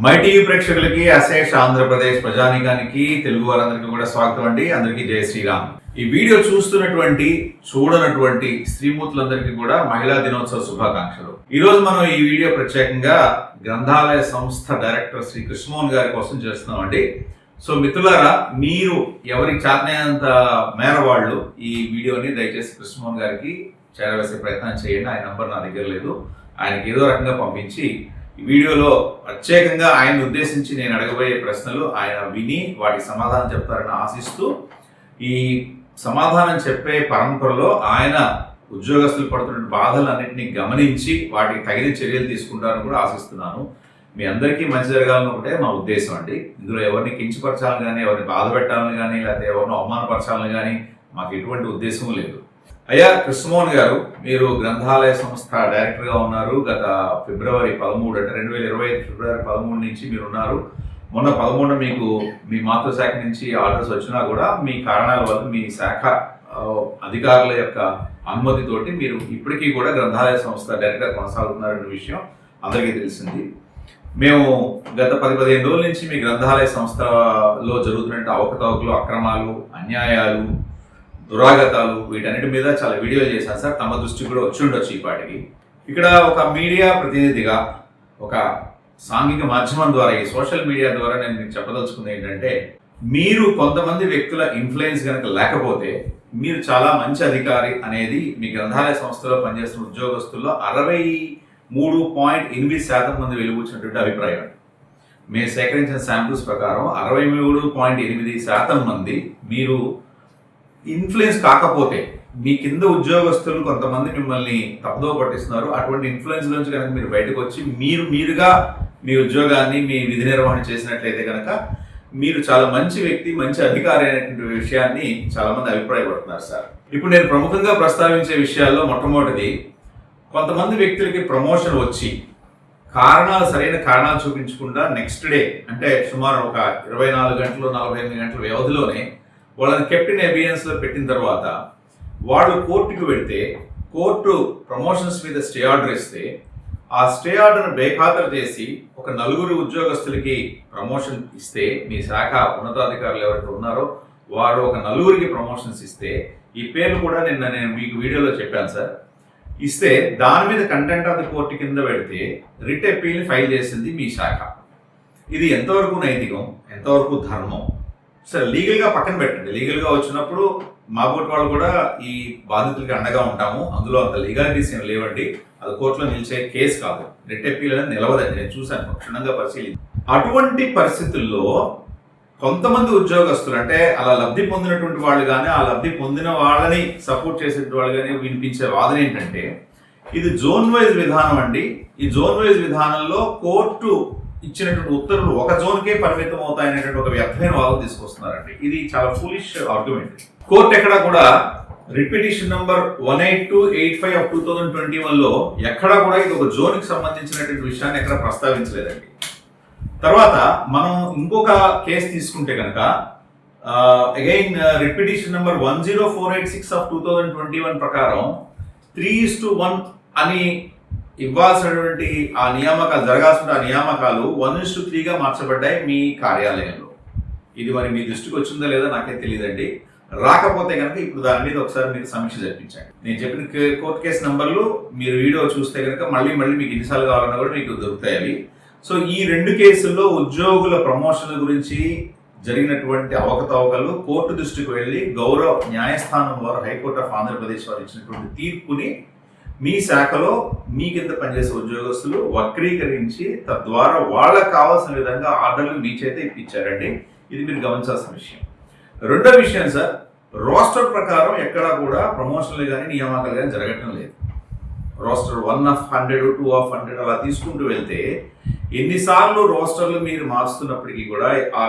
My TV ప్రేక్షకులకి అశేష ఆంధ్రప్రదేశ్ ప్రజానికానికి తెలుగు వారందరికీ కూడా స్వాగతం అండి. అందరికీ జై శ్రీరామ్. ఈ వీడియో చూడనటువంటి స్త్రీమూర్తులందరికీ కూడా మహిళా దినోత్సవ శుభాకాంక్షలు. ఈ రోజు మనం ఈ వీడియో ప్రత్యేకంగా గ్రంథాలయ సంస్థ డైరెక్టర్ శ్రీ కృష్ణమోహన్ గారి కోసం చేస్తున్నామండి. సో మిత్రులారా, మీరు ఎవరికి చేతనైనంత మేర వాళ్ళు ఈ వీడియోని దయచేసి కృష్ణమోహన్ గారికి చేరవేసే ప్రయత్నం చేయండి. ఆయన నంబర్ నా దగ్గర లేదు. ఆయనకి ఏదో రకంగా పంపించి ఈ వీడియోలో ప్రత్యేకంగా ఆయన ఉద్దేశించి నేను అడగబోయే ప్రశ్నలు ఆయన విని వాటికి సమాధానం చెప్తారని ఆశిస్తూ, ఈ సమాధానం చెప్పే పరంపరలో ఆయన ఉద్యోగస్తులు పడుతున్న బాధలన్నింటినీ గమనించి వాటికి తగిన చర్యలు తీసుకుంటారని కూడా ఆశిస్తున్నాను. మీ అందరికీ మంచి జరగాలని ఒకటే మా ఉద్దేశం అండి. ఇందులో ఎవరిని కించపరచాలని కానీ, ఎవరిని బాధ పెట్టాలని కానీ, లేకపోతే ఎవరిని అవమానపరచాలని కానీ మాకు ఎటువంటి ఉద్దేశం లేదు. అయ్యా కృష్ణమోహన్ గారు, మీరు గ్రంథాలయ సంస్థ డైరెక్టర్గా ఉన్నారు. గత ఫిబ్రవరి 13 అంటే 2025 ఫిబ్రవరి 13 నుంచి మీరు ఉన్నారు. మొన్న 13 మీకు మీ మాతృశాఖ నుంచి ఆర్డర్స్ వచ్చినా కూడా మీ కారణాల వల్ల మీ శాఖ అధికారుల యొక్క అనుమతితోటి మీరు ఇప్పటికీ కూడా గ్రంథాలయ సంస్థ డైరెక్టర్గా కొనసాగుతున్నారనే విషయం అందరికీ తెలిసింది. మేము గత 10-15 రోజుల నుంచి మీ గ్రంథాలయ సంస్థలో జరుగుతున్న అవకతవకలు, అక్రమాలు, అన్యాయాలు, దురాగతాలు వీటన్నిటి మీద చాలా వీడియోలు చేశాను సార్. తమ దృష్టి కూడా వచ్చి ఉండొచ్చు ఈ పాటికి. ఇక్కడ ఒక మీడియా ప్రతినిధిగా, ఒక సాంఘిక మాధ్యమం ద్వారా, ఈ సోషల్ మీడియా ద్వారా నేను మీకు చెప్పదలుచుకుంది ఏంటంటే, మీరు కొంతమంది వ్యక్తుల ఇన్ఫ్లుయెన్స్ కనుక లేకపోతే మీరు చాలా మంచి అధికారి అనేది మీ గ్రంథాలయ సంస్థలో పనిచేస్తున్న ఉద్యోగస్తుల్లో 63.8% మంది వెలువచ్చినటువంటి అభిప్రాయం. మేము సేకరించిన శాంపుల్స్ ప్రకారం 63.8% మంది మీరు ఇన్ఫ్లుయెన్స్ కాకపోతే, మీ కింద ఉద్యోగస్తులు కొంతమంది మిమ్మల్ని తప్పుదో పట్టిస్తున్నారు. అటువంటి ఇన్ఫ్లుయెన్స్ నుంచి కనుక మీరు బయటకు వచ్చి మీరుగా మీ ఉద్యోగాన్ని, మీ విధి నిర్వహణ చేసినట్లయితే కనుక మీరు చాలా మంచి వ్యక్తి, మంచి అధికారి అనేటువంటి విషయాన్ని చాలా మంది అభిప్రాయపడుతున్నారు సార్. ఇప్పుడు నేను ప్రముఖంగా ప్రస్తావించే విషయాల్లో మొట్టమొదటిది, కొంతమంది వ్యక్తులకి ప్రమోషన్ వచ్చి సరైన కారణాలు చూపించకుండా నెక్స్ట్ డే, అంటే సుమారు ఒక 24 గంటలు 48 గంటల వ్యవధిలోనే వాళ్ళని కెప్టెన్ ఎబియన్స్లో పెట్టిన తర్వాత వాళ్ళు కోర్టుకు వెళ్తే, కోర్టు ప్రమోషన్స్ మీద స్టే ఆర్డర్ ఇస్తే, ఆ స్టే ఆర్డర్ను బేఖాతరు చేసి ఒక 4 ఉద్యోగస్తులకి ప్రమోషన్ ఇస్తే, మీ శాఖ ఉన్నతాధికారులు ఎవరైతే ఉన్నారో వారు ఒక 4కి ప్రమోషన్స్ ఇస్తే, ఈ పేర్లు కూడా నేను మీకు వీడియోలో చెప్పాను సార్, ఇస్తే దాని మీద కంటెంట్ ఆఫ్ ది కోర్టు కింద పెడితే రిట్ అపీల్ని ఫైల్ చేసింది మీ శాఖ. ఇది ఎంతవరకు నైతికం, ఎంతవరకు ధర్మం? సరే, లీగల్గా పక్కన పెట్టండి. లీగల్గా వచ్చినప్పుడు మా బోటి వాళ్ళు కూడా ఈ బాధితులకి అండగా ఉంటాము. అందులో అంత లీగాలిటీస్ ఏం లేవండి. అది కోర్టులో నిలిచే కేసు కాదు. రిట్ అపీల్ అనేది నిలవదండి. నేను చూశాను, క్షుణ్ణంగా పరిశీలించి. అటువంటి పరిస్థితుల్లో కొంతమంది ఉద్యోగస్తులు, అంటే అలా లబ్ధి పొందినటువంటి వాళ్ళు కానీ, ఆ లబ్ధి పొందిన వాళ్ళని సపోర్ట్ చేసేటువంటి వాళ్ళు కానీ వినిపించే వాదన ఏంటంటే, ఇది జోన్ వైజ్ విధానం అండి. ఈ జోన్ వైజ్ విధానంలో కోర్టు ఇచ్చినటువంటి ఉత్తర్వులు ఒక జోన్కే పరిమితం అవుతాయనేటువంటి ఒక వ్యర్థమైన వాదన తీసుకొస్తున్నారండి. ఇది చాలా ఫూలిష్ ఆర్గ్యుమెంట్. కోర్టు ఎక్కడా కూడా రిట్ పిటిషన్ నంబర్ 18285 ఆఫ్ 2021లో ఎక్కడా కూడా ఇది ఒక జోన్కి సంబంధించినటువంటి విషయాన్ని ఎక్కడ ప్రస్తావించలేదండి. తర్వాత మనం ఇంకొక కేసు తీసుకుంటే కనుక, again writ petition number 10486 of 2021 ప్రకారం 3:1 అని ఇవ్వాల్సినటువంటి ఆ నియామకాలు, జరగాల్సిన ఆ నియామకాలు 1:3గా మార్చబడ్డాయి మీ కార్యాలయంలో. ఇది మరి మీ దృష్టికి వచ్చిందా లేదా నాకేం తెలియదండి. రాకపోతే కనుక ఇప్పుడు దాని మీద ఒకసారి మీరు సమీక్ష జరిపించండి. నేను చెప్పిన కోర్టు కేసు నంబర్లు మీరు వీడియో చూస్తే కనుక మళ్ళీ మీకు ఎన్నిసార్లు కావాలన్నా కూడా మీకు దొరుకుతాయి అవి. సో ఈ 2 కేసుల్లో ఉద్యోగుల ప్రమోషన్ల గురించి జరిగినటువంటి అవకతవకలు కోర్టు దృష్టికి వెళ్ళి గౌరవ న్యాయస్థానం వారు, హైకోర్టు ఆఫ్ ఆంధ్రప్రదేశ్ వారు ఇచ్చినటువంటి తీర్పుని మీ శాఖలో మీ కింద పనిచేసే ఉద్యోగస్తులు వక్రీకరించి, తద్వారా వాళ్ళకు కావాల్సిన విధంగా ఆర్డర్లు మీ చేత ఇప్పించారండి. ఇది మీరు గమనించాల్సిన విషయం. రెండో విషయం సార్, రోస్టర్ ప్రకారం ఎక్కడా కూడా ప్రమోషన్లు కానీ నియామకాలు కానీ జరగటం లేదు. రోస్టర్ 1/100, 2/100 అలా తీసుకుంటూ వెళ్తే ఎన్నిసార్లు రోస్టర్లు మీరు మార్చుతున్నప్పటికీ కూడా ఆ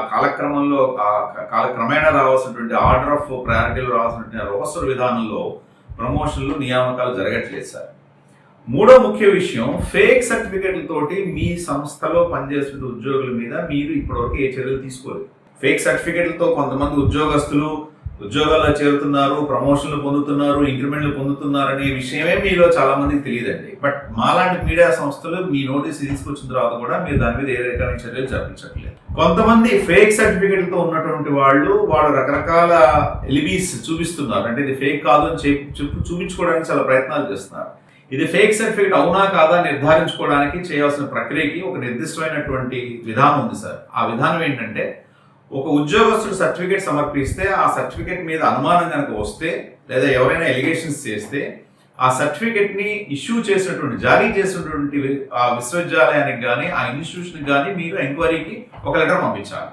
కాలక్రమేణా రావాల్సినటువంటి ఆర్డర్ ఆఫ్ ప్రయారిటీలో రావాల్సినటువంటి రోస్టర్ విధానంలో ప్రమోషన్లు, నియామకాలు జరగట్లేదు సార్. మూడో ముఖ్య విషయం, ఫేక్ సర్టిఫికెట్లతోటి మీ సంస్థలో పనిచేస్తున్న ఉద్యోగుల మీద మీరు ఇప్పటివరకు ఏ చర్యలు తీసుకోలేదు. ఫేక్ సర్టిఫికెట్లతో కొంతమంది ఉద్యోగస్తులు ఉద్యోగాల్లో చేరుతున్నారు, ప్రమోషన్లు పొందుతున్నారు, ఇంక్రిమెంట్లు పొందుతున్నారు అనే విషయమే మీలో చాలా మందికి తెలియదండి. బట్ మాలాంటి మీడియా సంస్థలు మీ నోటీస్ తీసుకొచ్చిన తర్వాత కూడా మీరు దాని మీద ఏ రకమైన చర్యలు జరిపించట్లేదు. కొంతమంది ఫేక్ సర్టిఫికెట్లతో ఉన్నటువంటి వాళ్ళు రకరకాల ఎలిబీస్ చూపిస్తున్నారు. అంటే ఇది ఫేక్ కాదు అని చూపించుకోవడానికి చాలా ప్రయత్నాలు చేస్తున్నారు. ఇది ఫేక్ సర్టిఫికేట్ అవునా కాదా నిర్ధారించుకోవడానికి చేయాల్సిన ప్రక్రియకి ఒక నిర్దిష్టమైనటువంటి విధానం ఉంది సార్. ఆ విధానం ఏంటంటే, ఒక ఉద్యోగస్తుడు సర్టిఫికేట్ సమర్పిస్తే ఆ సర్టిఫికేట్ మీద అనుమానం కనుక వస్తే లేదా ఎవరైనా ఎలిగేషన్స్ చేస్తే ఆ సర్టిఫికేట్ ని ఇష్యూ చేసినటువంటి జారీ చేసినటువంటి ఆ విశ్వవిద్యాలయానికి కానీ ఆ ఇన్స్టిట్యూషన్కి కానీ మీరు ఎంక్వైరీకి ఒక లెటర్ పంపించాలి.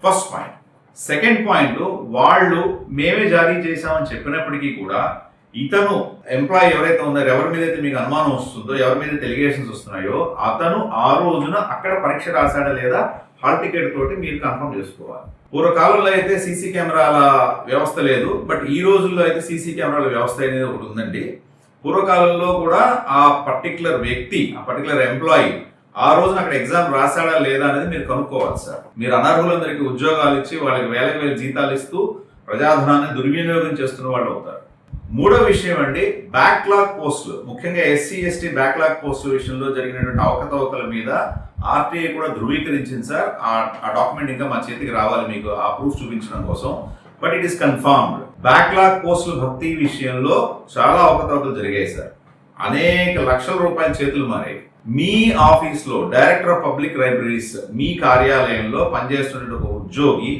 First point. సెకండ్ పాయింట్, వాళ్ళు మేమే జారీ చేశామని చెప్పినప్పటికీ కూడా ఇతను ఎంప్లాయీ ఎవరైతే ఉన్నారో, ఎవరి మీద అయితే మీకు అనుమానం వస్తుందో, ఎవరి మీద ఎలిగేషన్స్ వస్తున్నాయో అతను ఆ రోజున అక్కడ పరీక్ష రాశాడా లేదా హాల్ టికెట్ తోటి మీరు కన్ఫర్మ్ చేసుకోవాలి. పూర్వకాలంలో అయితే సీసీ కెమెరాల వ్యవస్థ లేదు, బట్ ఈ రోజుల్లో అయితే సీసీ కెమెరాల వ్యవస్థ అనేది ఒకటి ఉందండి. పూర్వకాలంలో కూడా ఆ పర్టికులర్ వ్యక్తి, ఆ పర్టికులర్ ఎంప్లాయీ ఆ రోజున అక్కడ ఎగ్జామ్ రాశాడా లేదా అనేది మీరు కనుక్కోవాలి సార్. మీరు అనర్హులందరికీ ఉద్యోగాలు ఇచ్చి వాళ్ళకి వేల జీతాలు ఇస్తూ ప్రజాధనాన్ని దుర్వినియోగం చేస్తున్న వాళ్ళు అవుతారు. మూడో విషయం అండి, బ్యాక్లాగ్ పోస్టులు, ముఖ్యంగా ఎస్సీ ఎస్టీ బ్యాక్లాగ్ పోస్టుల విషయంలో జరిగినటువంటి అవకతవకల మీద ఆర్టీఐ కూడా ధృవీకరించింది సార్. ఆ డాక్యుమెంట్ ఇంకా మా చేతికి రావాలి మీకు ఆ ప్రూఫ్ చూపించడం కోసం. But it is confirmed. Backlog పోస్టుల భర్తీ విషయంలో చాలా అవకతవకలు జరిగాయి సార్. అనేక లక్షల రూపాయల చేతులు మారాయి. మీ ఆఫీస్లో డైరెక్టర్ ఆఫ్ పబ్లిక్ లైబ్రరీస్, మీ కార్యాలయంలో పనిచేస్తున్న ఒక ఉద్యోగి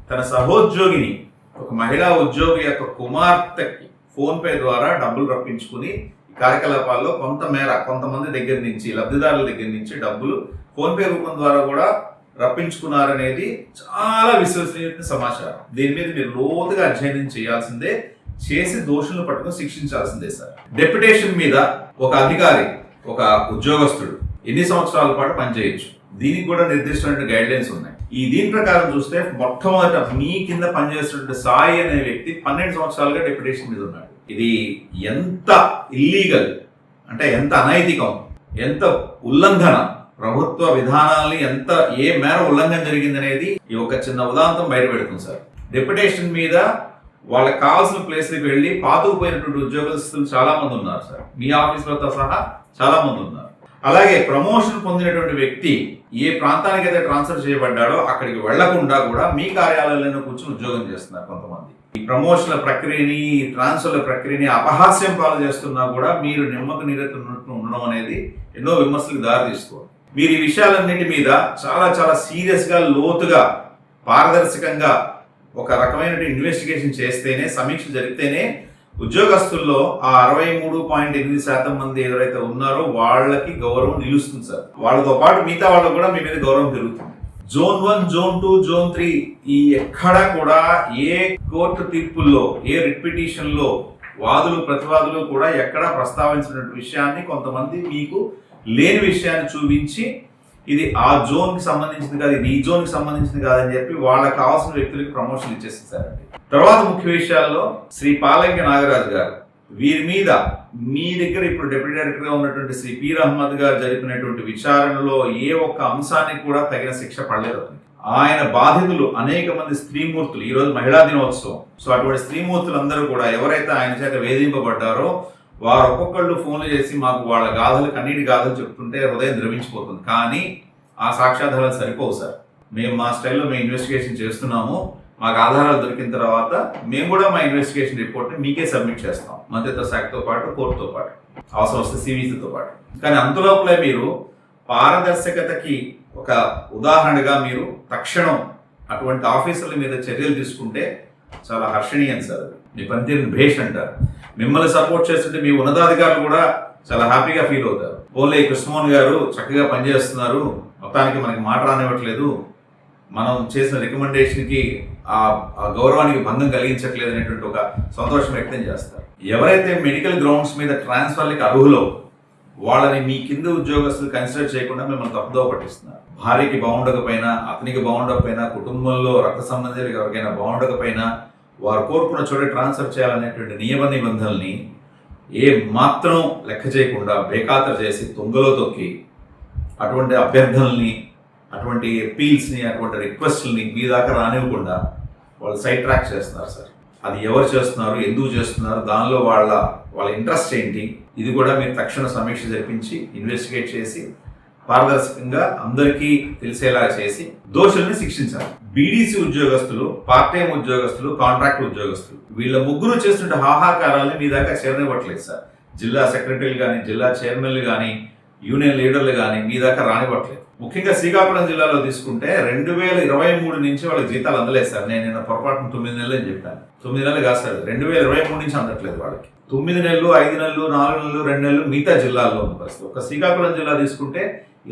తన సహోద్యోగిని, ఒక మహిళా ఉద్యోగి యొక్క కుమార్తెకి ఫోన్ పే ద్వారా డబ్బులు రప్పించుకుని కార్యకలాపాల్లో కొంతమంది దగ్గర నుంచి, లబ్ధిదారుల దగ్గర నుంచి డబ్బులు ఫోన్ పే రూపం ద్వారా కూడా రప్పించుకున్నారనేది చాలా విశ్వసనీయ సమాచారం. దీని మీద మీరు లోతుగా అధ్యయనం చేయాల్సిందే, చేసి దోషులను పట్టుకుని శిక్షించాల్సిందే సార్. డెప్యుటేషన్ మీద ఒక అధికారి, ఒక ఉద్యోగస్తుడు ఎన్ని సంవత్సరాల పాటు పనిచేయచ్చు, దీనికి కూడా నిర్దిష్టమైన గైడ్ లైన్స్ ఉన్నాయి. దీని ప్రకారం చూస్తే మొట్టమొదట మీ కింద పనిచేస్తున్న సాయి అనే వ్యక్తి 12 సంవత్సరాలుగా డెప్యుటేషన్ మీద ఉన్నాడు. ఇది ఎంత ఇల్లీగల్ అంటే, ఎంత అనైతికం, ఎంత ఉల్లంఘన, ప్రభుత్వ విధానాల్ని ఏ మేర ఉల్లంఘన జరిగింది అనేది ఈ ఒక చిన్న ఉదాంతం బయట పెడుతుంది సార్. డెప్యుటేషన్ మీద వాళ్ళకి కావాల్సిన ప్లేస్కి వెళ్ళి పాతుకుపోయినటువంటి ఉద్యోగస్తులు చాలా మంది ఉన్నారు సార్. మీ ఆఫీసులతో సహా చాలా మంది ఉన్నారు. అలాగే ప్రమోషన్ పొందినటువంటి వ్యక్తి ఏ ప్రాంతానికి అయితే ట్రాన్స్ఫర్ చేయబడ్డాడో అక్కడికి వెళ్లకుండా కూడా మీ కార్యాలయంలో కూర్చొని ఉద్యోగం చేస్తున్నారు కొంతమంది. ఈ ప్రమోషన్ల ప్రక్రియని, ట్రాన్స్ఫర్ల ప్రక్రియని అపహాస్యం పాలు చేస్తున్నా కూడా మీరు నిమ్మకు నీరెత్తున్నట్టు ఉండడం అనేది ఎన్నో విమర్శలకు దారితీసుకోండి. మీరు ఈ విషయాలన్నింటి మీద చాలా చాలా సీరియస్ గా, లోతుగా, పారదర్శకంగా ఒక రకమైన ఇన్వెస్టిగేషన్ చేస్తేనే, సమీక్ష జరిగితేనే ఉద్యోగస్తుల్లో ఆ 63.8% మంది ఎవరైతే ఉన్నారో వాళ్ళకి గౌరవం నిలుస్తుంది సార్. వాళ్ళతో పాటు మిగతా వాళ్ళకు కూడా మీ మీద గౌరవం పెరుగుతుంది. జోన్ 1, జోన్ 2, జోన్ 3 ఈ ఎక్కడా కూడా ఏ కోర్టు తీర్పుల్లో, ఏ రిట్ పిటిషన్లో వాదులు ప్రతివాదులు కూడా ఎక్కడా ప్రస్తావించినటువంటి విషయాన్ని కొంతమంది మీకు లేని విషయాన్ని చూపించి ఇది ఆ జోన్ కి సంబంధించింది కాదు, ఇది ఈ జోన్ కి సంబంధించింది కాదని చెప్పి వాళ్ళకి కావాల్సిన వ్యక్తులకి ప్రమోషన్ ఇచ్చేస్తారండి. తర్వాత ముఖ్య విషయాల్లో శ్రీ పాలంకి నాగరాజు గారు, వీరి మీద మీ దగ్గర ఇప్పుడు డిప్యూటీ డైరెక్టర్ గా ఉన్నటువంటి శ్రీ పీర్ అహ్మద్ గారు జరిపినటువంటి విచారణలో ఏ ఒక్క అంశానికి కూడా తగిన శిక్ష పడలేదు. ఆయన బాధితులు అనేక మంది స్త్రీమూర్తులు, ఈ రోజు మహిళా దినోత్సవం, సో అటువంటి స్త్రీమూర్తులందరూ కూడా ఎవరైతే ఆయన చేత వేధింపబడ్డారో వారు ఒక్కొక్కళ్ళు ఫోన్లు చేసి మాకు వాళ్ళ గాథలు, కన్నీటి గాథలు చెప్తుంటే హృదయం ద్రవించిపోతుంది. కానీ ఆ సాక్ష్యాధారాలు సరిపోవు సార్. మేము మా స్టైల్లో మేము ఇన్వెస్టిగేషన్ చేస్తున్నాము, మాకు ఆధారాలు దొరికిన తర్వాత మేము కూడా మా ఇన్వెస్టిగేషన్ రిపోర్ట్ని మీకే సబ్మిట్ చేస్తాం, మంత్రిత్వ శాఖతో పాటు, కోర్టుతో పాటు, అవసరం వస్తే సివిసితో పాటు. కానీ అంతలోపలే మీరు పారదర్శకతకి ఒక ఉదాహరణగా మీరు తక్షణం అటువంటి ఆఫీసర్ల మీద చర్యలు తీసుకుంటే చాలా హర్షణీయం సార్. మీ పనితీరుని భేష్ అంటారు. మిమ్మల్ని సపోర్ట్ చేస్తుంటే మీ ఉన్నతాధికారులు కూడా చాలా హ్యాపీగా ఫీల్ అవుతారు. పోలే కృష్ణమోహన్ గారు చక్కగా పనిచేస్తున్నారు, మొత్తానికి మనకి మాట రానివ్వట్లేదు, మనం చేసిన రికమెండేషన్కి ఆ గౌరవానికి భంగం కలిగించట్లేదు అనేటువంటి ఒక సంతోషం వ్యక్తం చేస్తారు. ఎవరైతే మెడికల్ గ్రౌండ్స్ మీద ట్రాన్స్ఫర్లకి అర్హులో వాళ్ళని మీ కింద ఉద్యోగస్తులు కన్సిడర్ చేయకుండా మిమ్మల్ని తప్పుదోవ పట్టిస్తున్నారు. భార్యకి బాగుండకపోయినా, అతనికి బాగుండకపోయినా, కుటుంబంలో రక్త సంబంధాలకు ఎవరికైనా బాగుండకపోయినా వారు కోరుకున్న చోట ట్రాన్స్ఫర్ చేయాలనేటువంటి నియమ నిబంధనల్ని ఏ మాత్రం లెక్క చేయకుండా బేఖాతరు చేసి తొంగలో తొక్కి అటువంటి అభ్యర్థనల్ని, అటువంటి అపీల్స్ని, అటువంటి రిక్వెస్ట్ని మీ దాకా రానివ్వకుండా వాళ్ళు సైడ్ ట్రాక్ చేస్తున్నారు సార్. అది ఎవరు చేస్తున్నారు, ఎందుకు చేస్తున్నారు, దానిలో వాళ్ళ ఇంట్రెస్ట్ ఏంటి, ఇది కూడా మీరు తక్షణ సమీక్ష జరిపించి ఇన్వెస్టిగేట్ చేసి పారదర్శకంగా అందరికీ తెలిసేలా చేసి దోషుల్ని శిక్షించాలి. బీడీసీ ఉద్యోగస్తులు, పార్ట్ టైం ఉద్యోగస్తులు, కాంట్రాక్ట్ ఉద్యోగస్తులు వీళ్ళ ముగ్గురు చేస్తుంటే హాహాకారాలని మీ దాకా చేరనివ్వట్లేదు సార్. జిల్లా సెక్రటరీలు కానీ, జిల్లా చైర్మన్లు కానీ, యూనియన్ లీడర్లు కానీ మీ దాకా రానివ్వట్లేదు. ముఖ్యంగా శ్రీకాకుళం జిల్లాలో తీసుకుంటే 2023 నుంచి వాళ్ళకి జీతాలు అందలేదు సార్. నేను నిన్న పొరపాటున 9 నెలలు అని చెప్పాను. 9 నెలలు కాదు సార్, 2023 నుంచి అందట్లేదు వాళ్ళకి. 9 నెలలు, 5 నెలలు, 4 నెలలు, 2 నెలలు మిగతా జిల్లాల్లో ఉన్న పరిస్థితి. ఒక శ్రీకాకుళం జిల్లా తీసుకుంటే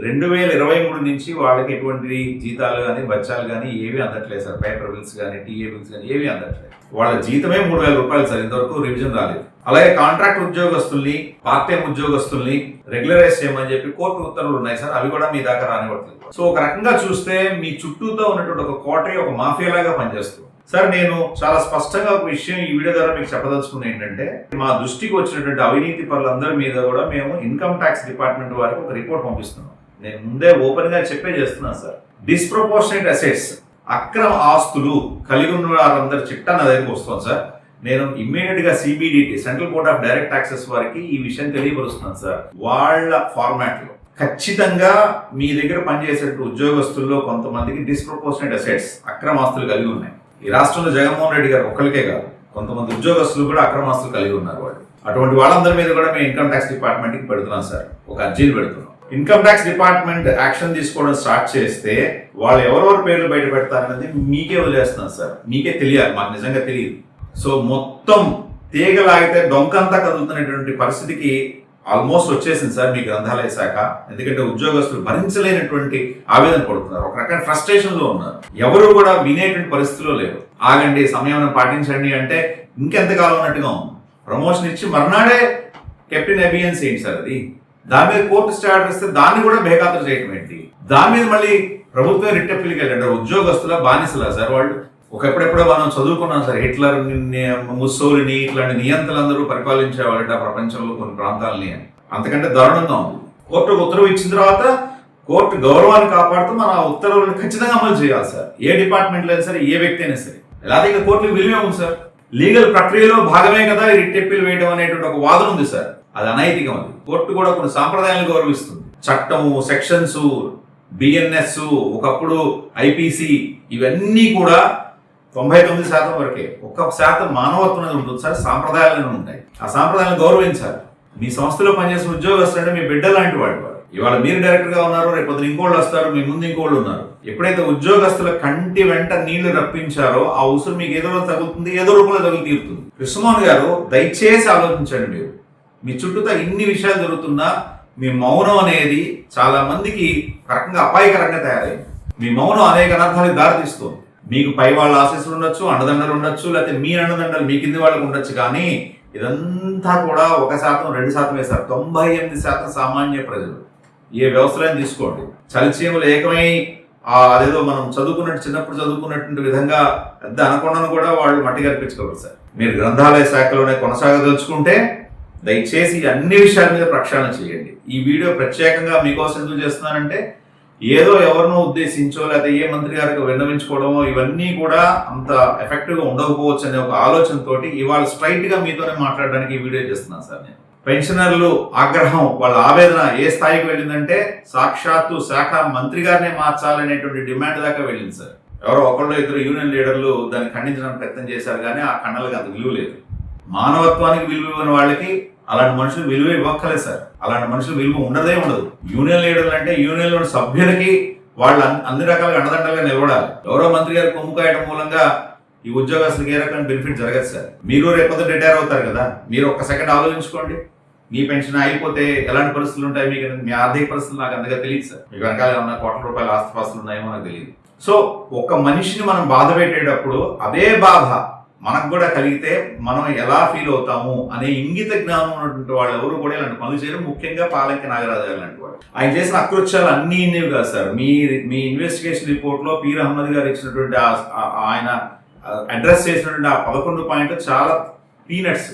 2023 నుంచి వాళ్ళకి ఎటువంటి జీతాలు కానీ, బచ్చాలు కానీ ఏవి అందట్లేదు సార్. పేపర్ బిల్స్ కానీ, టీఏ బిల్స్ కానీ ఏవి అందట్లేదు. వాళ్ళ జీతమే 3,000 రూపాయలు సార్. ఇంతవరకు రివిజన్ రాలేదు. అలాగే కాంట్రాక్ట్ ఉద్యోగస్తుల్ని, పార్ట్ టైం ఉద్యోగస్తుల్ని రెగ్యులరైజ్ చేయమని చెప్పి కోర్టు ఉత్తర్వులు ఉన్నాయి సార్. అవి కూడా మీ దాకా రానివ్వట్లేదు. సో ఒక రకంగా చూస్తే మీ చుట్టూతో ఉన్నటువంటి ఒక కోటరీ ఒక మాఫియాలాగా పనిచేస్తుంది సార్. నేను చాలా స్పష్టంగా ఒక విషయం ఈ వీడియో ద్వారా మీకు చెప్పదలుచుకున్నది ఏంటంటే, మా దృష్టికి వచ్చినటువంటి అవినీతి పరులందరి మీద కూడా మేము ఇన్కమ్ ట్యాక్స్ డిపార్ట్మెంట్ వారికి ఒక రిపోర్ట్ పంపిస్తున్నాం. నేను ముందే ఓపెన్ గా చేస్తున్నాను సార్. డిస్ప్రపోర్షనేట్ అసెట్స్, అక్రమ ఆస్తులు కలిగి ఉన్న వారందరి చిట్టా నా దగ్గరికి వస్తాం సార్. నేను ఇమ్మీడియట్ గా CBDT, central board of direct taxes వారికి ఈ విషయం తెలియపరుస్తున్నాను సార్. వాళ్ళ ఫార్మాట్ లో ఖచ్చితంగా మీ దగ్గర పనిచేసే ఉద్యోగస్తుల్లో కొంతమందికి డిస్ప్రపోర్షనేట్ అసెట్స్, అక్రమాస్తులు కలిగి ఉన్నాయి. ఈ రాష్ట్రంలో జగన్మోహన్ రెడ్డి గారు ఒక్కరికే కాదు, కొంతమంది ఉద్యోగస్తులు కూడా అక్రమాస్తులు కలిగి ఉన్నారు. వాళ్ళు అటువంటి వాళ్ళందరి మీద కూడా మేము ఇన్కమ్ ట్యాక్స్ డిపార్ట్మెంట్ కి పెడుతున్నాం సార్. ఒక అర్జీని పెడుతున్నాం. ఇన్కమ్ ట్యాక్స్ డిపార్ట్మెంట్ యాక్షన్ తీసుకోవడం స్టార్ట్ చేస్తే వాళ్ళు ఎవరెవరి పేర్లు బయట పెడతారనేది మీకే వదిలేస్తున్నాం సార్. మీకే తెలియాలి, మాకు నిజంగా తెలియదు. సో మొత్తం తీగలాగితే డొంకంతా కదులుతున్నటువంటి పరిస్థితికి ఆల్మోస్ట్ వచ్చేసింది సార్ మీ గ్రంథాలయ శాఖ. ఎందుకంటే ఉద్యోగస్తులు భరించలేనటువంటి ఆవేదన పడుతున్నారు, ఒక రకమైన ఫ్రస్ట్రేషన్ లో ఉన్నారు. ఎవరు కూడా వినేటువంటి పరిస్థితిలో లేరు. ఆగండి, సమయం పాటించండి అంటే ఇంకెంతకాలం ఉన్నట్టుగా ఉంది. ప్రమోషన్ ఇచ్చి మర్నాడే కెప్టెన్ అబియన్స్ ఏంటి సార్ అది? దాని మీద కోర్టు స్టే ఆర్డర్ ఇస్తే దాన్ని కూడా బేఖాతరు చేయడం ఏంటి? దాని మీద మళ్ళీ ప్రభుత్వం రిట్ అప్పీల్కి వెళ్ళండి. ఉద్యోగస్తుల బానిసలా సార్ వాళ్ళు? ఒకప్పుడెప్పుడో మనం చదువుకున్నాం సార్, హిట్లర్, ముస్సోలిని ఇట్లాంటి నియంతలందరూ పరిపాలించేవాళ్ళట ప్రపంచంలో కొన్ని ప్రాంతాలని అని. అంతకంటే దారుణంగా ఉంది. కోర్టు ఉత్తర్వు ఇచ్చిన తర్వాత కోర్టు గౌరవాన్ని కాపాడుతూ మన ఉత్తర్వులను ఖచ్చితంగా అమలు చేయాలి సార్. ఏ డిపార్ట్మెంట్లో అయినా సరే, ఏ వ్యక్తి అయినా సరే. లేకపోతే కోర్టులకు విలువే ఉంది సార్. లీగల్ ప్రక్రియలో భాగమే కదా ఈ రిట్ అప్పీల్ వేయడం అనేటువంటి ఒక వాదన ఉంది సార్. అది అనైతికం. అది కోర్టు కూడా కొన్ని సాంప్రదాయాలను గౌరవిస్తుంది. చట్టము, సెక్షన్స్, BNS, ఒకప్పుడు IPC, ఇవన్నీ కూడా 99% వరకే. 1% మానవత్వం అనేది ఉంటుంది సార్. సాంప్రదాయాలు ఉంటాయి. ఆ సాంప్రదాయాలను గౌరవించాలి. మీ సంస్థలో పనిచేసిన ఉద్యోగస్తులు అంటే మీ బిడ్డ లాంటి వాడు. ఇవాళ మీరు డైరెక్టర్ గా ఉన్నారు, రేపు పొద్దున ఇంకోళ్ళు వస్తారు, మీ ముందు ఇంకోళ్ళు ఉన్నారు. ఎప్పుడైతే ఉద్యోగస్తుల కంటి వెంట నీళ్లు రప్పించారో ఆ ఉసురు మీకు ఏదో తగులుతుంది, ఏదో రూపంలో తగులు తీరుతుంది. కృష్ణమోహన్ గారు, దయచేసి ఆలోచించండి. మీరు మీ చుట్టూతో ఇన్ని విషయాలు జరుగుతున్నా మీ మౌనం అనేది చాలా మందికి రకంగా అపాయకరంగా తయారైంది. మీ మౌనం అనేక అనర్థాలకు దారితీస్తుంది. మీకు పై వాళ్ళ ఆశీస్సులు ఉండొచ్చు, అండదండలు ఉండొచ్చు, లేకపోతే మీ అండదండలు మీ కింది వాళ్ళకు ఉండొచ్చు. కానీ ఇదంతా కూడా 1%, 2% వేశారు. 98% సామాన్య ప్రజలు. ఏ వ్యవస్థలైనా తీసుకోండి, చలిచీమలు ఏకమై అదేదో మనం చిన్నప్పుడు చదువుకున్నటువంటి విధంగా పెద్ద అనకొండను కూడా వాళ్ళు మట్టి కల్పించుకోవాలి సార్. మీరు గ్రంథాలయ శాఖలోనే కొనసాగదలుచుకుంటే దయచేసి అన్ని విషయాల మీద ప్రక్షాళన చేయండి. ఈ వీడియో ప్రత్యేకంగా మీకోసం ఎందుకు చేస్తున్నానంటే, ఏదో ఎవరినో ఉద్దేశించో లేకపోతే ఏ మంత్రి గారికి విన్నవించుకోవడమో ఇవన్నీ కూడా అంత ఎఫెక్టివ్ గా ఉండకపోవచ్చు అనే ఒక ఆలోచనతోటి ఇవాళ స్ట్రైట్ గా మీతోనే మాట్లాడడానికి ఈ వీడియో చేస్తున్నాను సార్. నేను పెన్షనర్లు ఆగ్రహం, వాళ్ళ ఆవేదన ఏ స్థాయికి వెళ్ళిందంటే సాక్షాత్తు శాఖ మంత్రి గారినే మార్చాలనేటువంటి డిమాండ్ దాకా వెళ్ళింది సార్. ఎవరో ఒకళ్ళు ఇద్దరు యూనియన్ లీడర్లు దాన్ని ఖండించడానికి ప్రయత్నం చేశారు, కానీ ఆ ఖండలకు అంత విలువ లేదు. మానవత్వానికి విలువ ఇవ్వని వాళ్ళకి అలాంటి మనుషులు విలువ ఇవ్వక్కలేదు సార్. అలాంటి మనుషులు విలువ ఉండదే ఉండదు. యూనియన్ లీడర్లు అంటే యూనియన్ సభ్యులకి వాళ్ళు అన్ని రకాలుగా అండదండలుగా నిలబడాలి. గౌరవ మంత్రి గారు కొమ్ము కాయడం మూలంగా ఈ ఉద్యోగస్తులకు ఏ రకమైన బెనిఫిట్ జరగదు సార్. మీరు రేపొద్దు రిటైర్ అవుతారు కదా, మీరు ఒక్క సెకండ్ ఆలోచించుకోండి. మీ పెన్షన్ అయిపోతే ఎలాంటి పరిస్థితులు ఉంటాయి మీకు? మీ ఆర్థిక పరిస్థితులు నాకు అంతగా తెలియదు సార్. మీకు వెనకాల ఏమన్నా కోట్ల రూపాయల ఆస్తిపాస్తులు ఉన్నాయేమో నాకు తెలియదు. సో ఒక మనిషిని మనం బాధ పెట్టేటప్పుడు అదే బాధ మనకు కూడా కలిగితే మనం ఎలా ఫీల్ అవుతాము అనే ఇంగిత జ్ఞానం ఉన్నటువంటి వాళ్ళు ఎవరు కూడా ఇలాంటి పనులు చేయడం, ముఖ్యంగా పాలంకి నాగరాజు గారు లాంటి వాళ్ళు. ఆయన చేసిన అకృత్యాలు అన్ని ఇన్నివి కాదు సార్. మీ ఇన్వెస్టిగేషన్ రిపోర్ట్ లో పీర్ అహ్మద్ గారు ఇచ్చినటువంటి ఆయన అడ్రస్ చేసినటువంటి ఆ 11 పాయింట్లు చాలా పీనట్స్.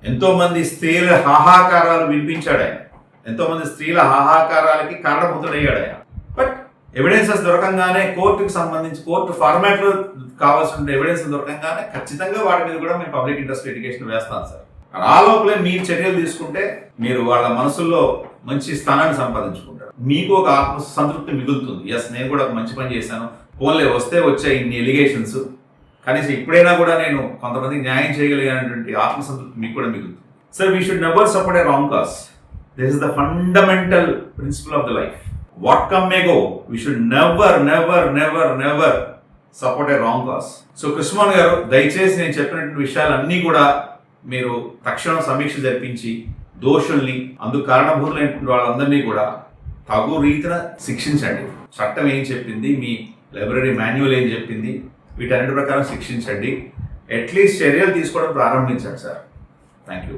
ఎంతో మంది స్త్రీల హాహాకారాలు వినిపించాడు ఆయన. ఎంతో మంది స్త్రీల హాహాకారాలకి కారణభూతుడయ్యాడు ఆయన. బట్ ఎవిడెన్సెస్ దొరకంగానే కోర్టుకు సంబంధించి కోర్టు ఫార్మాట్లో కావాల్సిన ఎవిడెన్స్ దొరకంగానే ఖచ్చితంగా వాటి మీద కూడా మేము పబ్లిక్ ఇంట్రెస్ట్ లిటిగేషన్ వేస్తాం సార్. ఆ లోపలే మీరు చర్యలు తీసుకుంటే మీరు వాళ్ళ మనసుల్లో మంచి స్థానాన్ని సంపాదించుకుంటారు. మీకు ఒక ఆత్మ సంతృప్తి మిగులుతుంది. ఎస్, నేను కూడా ఒక మంచి పని చేశాను, ఫోన్లే వస్తే వచ్చే ఇన్ని ఎలిగేషన్స్, కనీసం ఇప్పుడైనా కూడా నేను కొంతమందికి న్యాయం చేయగలిగినటువంటి ఆత్మసంతృప్తి మీకు కూడా మిగులుతుంది. Sir, we should never support A wrong cause. This is the fundamental principal of the life. What come may go, we should never never never never support A wrong cause. So Krishnamohan గారు, దయచేసి నేను చెప్పినటువంటి విషయాలన్నీ కూడా మీరు తక్షణం సమీక్ష జరిపించి దోషుల్ని, అందుకు కారణభూతులైనటువంటి వాళ్ళందరినీ కూడా తగు రీతిన శిక్షించండి. చట్టం ఏం చెప్పింది, మీ లైబ్రరీ మాన్యువల్ ఏం చెప్పింది, వీటన్నిటి ప్రకారం శిక్షించండి. అట్లీస్ట్ చర్యలు తీసుకోవడం ప్రారంభించండి సార్. Thank you.